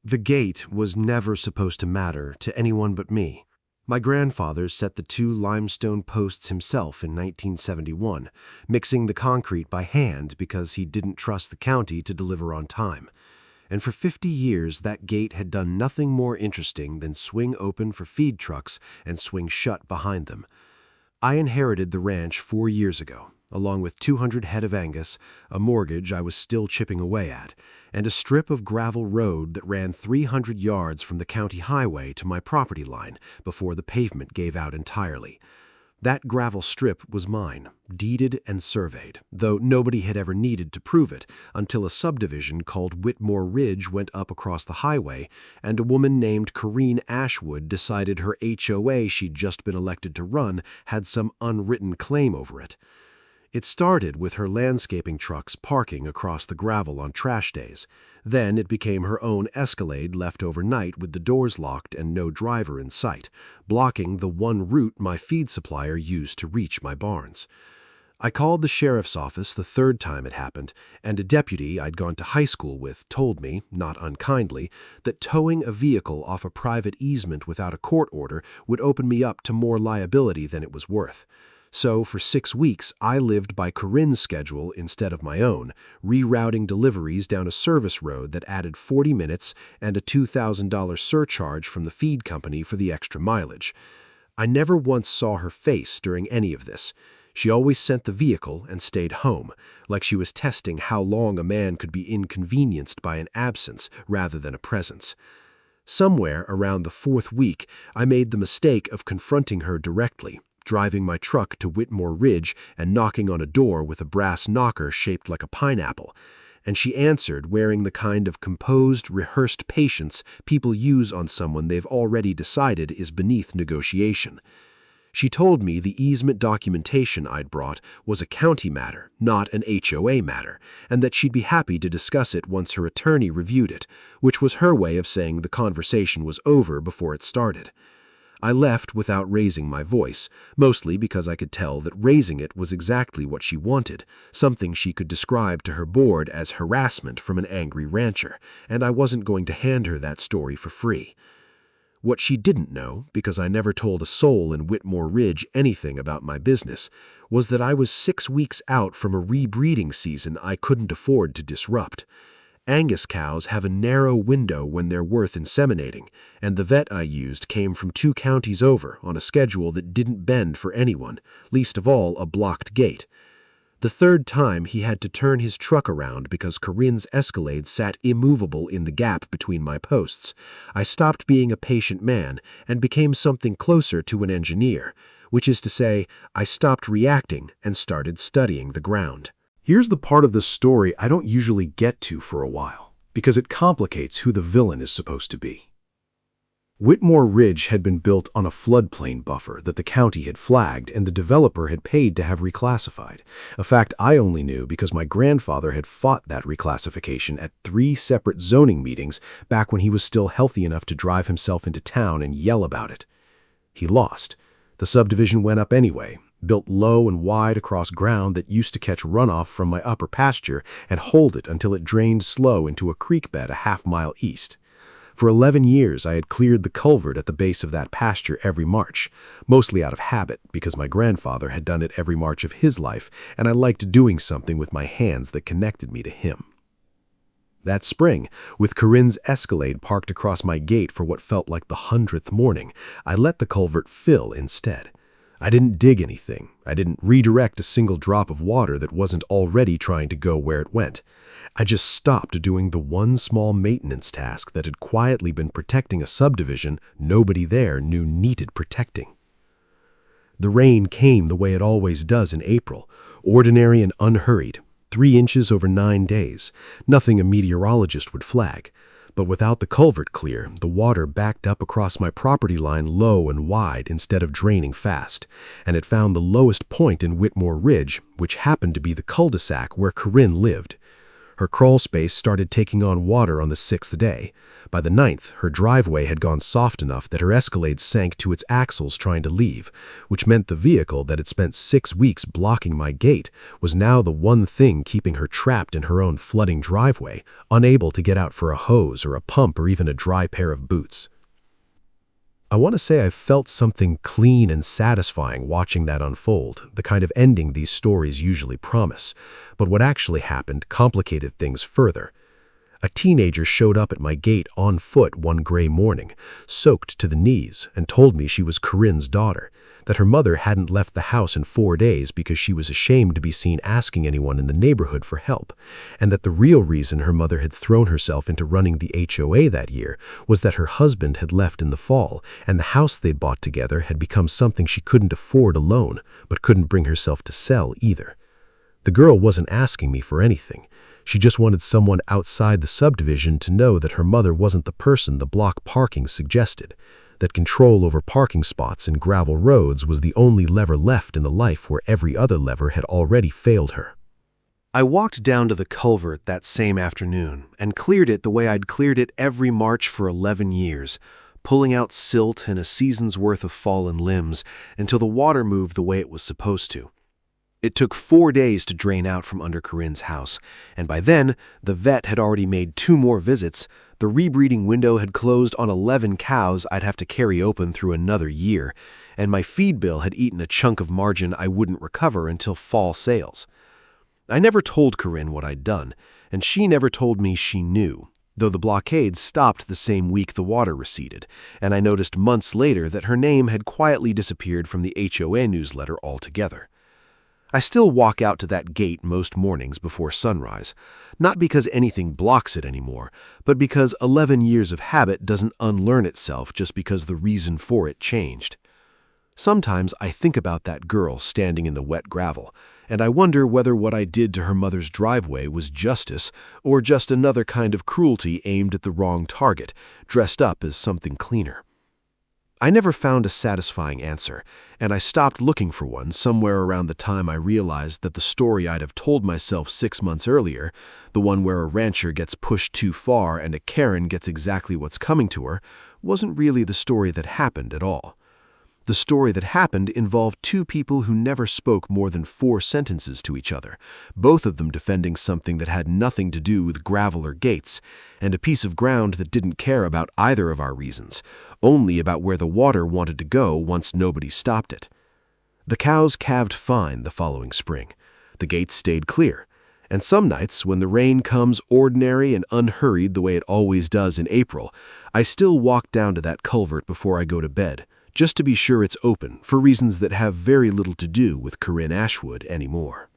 The gate was never supposed to matter to anyone but me. My grandfather set the 2 limestone posts himself in 1971, mixing the concrete by hand because he didn't trust the county to deliver on time. And for 50 years, that gate had done nothing more interesting than swing open for feed trucks and swing shut behind them. I inherited the ranch 4 years ago, along with 200 head of Angus, a mortgage I was still chipping away at, and a strip of gravel road that ran 300 yards from the county highway to my property line before the pavement gave out entirely. That gravel strip was mine, deeded and surveyed, though nobody had ever needed to prove it until a subdivision called Whitmore Ridge went up across the highway, and a woman named Corinne Ashwood decided her HOA she'd just been elected to run had some unwritten claim over it. It started with her landscaping trucks parking across the gravel on trash days. Then it became her own Escalade left overnight with the doors locked and no driver in sight, blocking the one route my feed supplier used to reach my barns. I called the sheriff's office the 3rd time it happened, and a deputy I'd gone to high school with told me, not unkindly, that towing a vehicle off a private easement without a court order would open me up to more liability than it was worth. So for 6 weeks, I lived by Corinne's schedule instead of my own, rerouting deliveries down a service road that added 40 minutes and a $2,000 surcharge from the feed company for the extra mileage. I never once saw her face during any of this. She always sent the vehicle and stayed home, like she was testing how long a man could be inconvenienced by an absence rather than a presence. Somewhere around the 4th week, I made the mistake of confronting her directly, driving my truck to Whitmore Ridge and knocking on a door with a brass knocker shaped like a pineapple. And she answered wearing the kind of composed, rehearsed patience people use on someone they've already decided is beneath negotiation. She told me the easement documentation I'd brought was a county matter, not an HOA matter, and that she'd be happy to discuss it once her attorney reviewed it, which was her way of saying the conversation was over before it started. I left without raising my voice, mostly because I could tell that raising it was exactly what she wanted, something she could describe to her board as harassment from an angry rancher, and I wasn't going to hand her that story for free. What she didn't know, because I never told a soul in Whitmore Ridge anything about my business, was that I was 6 weeks out from a rebreeding season I couldn't afford to disrupt. Angus cows have a narrow window when they're worth inseminating, and the vet I used came from 2 counties over on a schedule that didn't bend for anyone, least of all a blocked gate. The 3rd time he had to turn his truck around because Corinne's Escalade sat immovable in the gap between my posts. I stopped being a patient man and became something closer to an engineer, which is to say, I stopped reacting and started studying the ground. Here's the part of the story I don't usually get to for a while, because it complicates who the villain is supposed to be. Whitmore Ridge had been built on a floodplain buffer that the county had flagged and the developer had paid to have reclassified, a fact I only knew because my grandfather had fought that reclassification at 3 separate zoning meetings back when he was still healthy enough to drive himself into town and yell about it. He lost. The subdivision went up anyway, built low and wide across ground that used to catch runoff from my upper pasture and hold it until it drained slow into a creek bed a half-mile east. For 11 years, I had cleared the culvert at the base of that pasture every March, mostly out of habit because my grandfather had done it every March of his life, and I liked doing something with my hands that connected me to him. That spring, with Corinne's Escalade parked across my gate for what felt like the 100th morning, I let the culvert fill instead. I didn't dig anything. I didn't redirect a single drop of water that wasn't already trying to go where it went. I just stopped doing the one small maintenance task that had quietly been protecting a subdivision nobody there knew needed protecting. The rain came the way it always does in April, ordinary and unhurried, 3 inches over 9 days, nothing a meteorologist would flag. But without the culvert clear, the water backed up across my property line low and wide instead of draining fast, and it found the lowest point in Whitmore Ridge, which happened to be the cul-de-sac where Corinne lived. Her crawl space started taking on water on the 6th day. By the 9th, her driveway had gone soft enough that her Escalade sank to its axles trying to leave, which meant the vehicle that had spent 6 weeks blocking my gate was now the one thing keeping her trapped in her own flooding driveway, unable to get out for a hose or a pump or even a dry pair of boots. I want to say I felt something clean and satisfying watching that unfold, the kind of ending these stories usually promise. But what actually happened complicated things further. A teenager showed up at my gate on foot one gray morning, soaked to the knees, and told me she was Corinne's daughter, that her mother hadn't left the house in 4 days because she was ashamed to be seen asking anyone in the neighborhood for help, and that the real reason her mother had thrown herself into running the HOA that year was that her husband had left in the fall, and the house they'd bought together had become something she couldn't afford alone, but couldn't bring herself to sell either. The girl wasn't asking me for anything. She just wanted someone outside the subdivision to know that her mother wasn't the person the block parking suggested, that control over parking spots and gravel roads was the only lever left in the life where every other lever had already failed her. I walked down to the culvert that same afternoon and cleared it the way I'd cleared it every March for 11 years, pulling out silt and a season's worth of fallen limbs until the water moved the way it was supposed to. It took 4 days to drain out from under Corinne's house, and by then, the vet had already made 2 more visits. The rebreeding window had closed on 11 cows I'd have to carry open through another year, and my feed bill had eaten a chunk of margin I wouldn't recover until fall sales. I never told Corinne what I'd done, and she never told me she knew, though the blockade stopped the same week the water receded, and I noticed months later that her name had quietly disappeared from the HOA newsletter altogether. I still walk out to that gate most mornings before sunrise, not because anything blocks it anymore, but because 11 years of habit doesn't unlearn itself just because the reason for it changed. Sometimes I think about that girl standing in the wet gravel, and I wonder whether what I did to her mother's driveway was justice or just another kind of cruelty aimed at the wrong target, dressed up as something cleaner. I never found a satisfying answer, and I stopped looking for one somewhere around the time I realized that the story I'd have told myself 6 months earlier, the one where a rancher gets pushed too far and a Karen gets exactly what's coming to her, wasn't really the story that happened at all. The story that happened involved 2 people who never spoke more than 4 sentences to each other, both of them defending something that had nothing to do with gravel or gates, and a piece of ground that didn't care about either of our reasons, only about where the water wanted to go once nobody stopped it. The cows calved fine the following spring. The gates stayed clear, and some nights when the rain comes ordinary and unhurried the way it always does in April, I still walk down to that culvert before I go to bed, just to be sure it's open for reasons that have very little to do with Corinne Ashwood anymore.